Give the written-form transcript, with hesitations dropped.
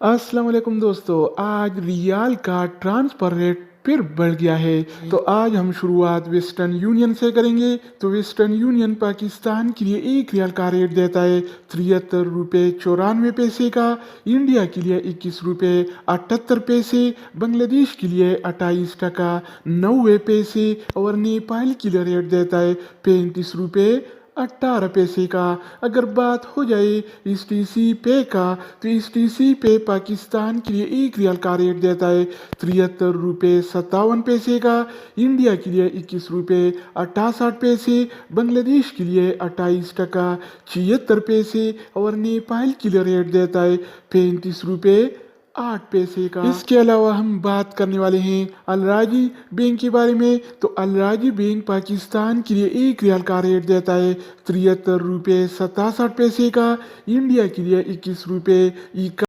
अस्सलाम वालेकुम दोस्तों, आज रियाल का ट्रांसफर रेट फिर बढ़ गया है। तो आज हम शुरुआत वेस्टर्न यूनियन से करेंगे। तो वेस्टर्न यूनियन पाकिस्तान के लिए एक रियाल का रेट देता है 73 रुपये 94 पैसे का, इंडिया के लिए 21 रुपये 78 पैसे, बांग्लादेश के लिए 28 टका 90 पैसे और नेपाल के लिए रेट देता है 35 रुपये 18 पैसे का। अगर बात हो जाए एस टी सी पे का, तो एस टी सी पे पाकिस्तान के लिए एक रियाल का रेट देता है 73 रुपये 57 पैसे का, इंडिया के लिए 21 रुपये 68 पैसे, बांग्लादेश के लिए 28 टका 76 पैसे और नेपाल के लिए रेट देता है 35 रुपये 8 पैसे का। इसके अलावा हम बात करने वाले हैं अल राजी बैंक के बारे में। तो अल राजी बैंक पाकिस्तान के लिए एक रियाल का रेट देता है 73 रुपये 67 पैसे का, इंडिया के लिए 21 रुपये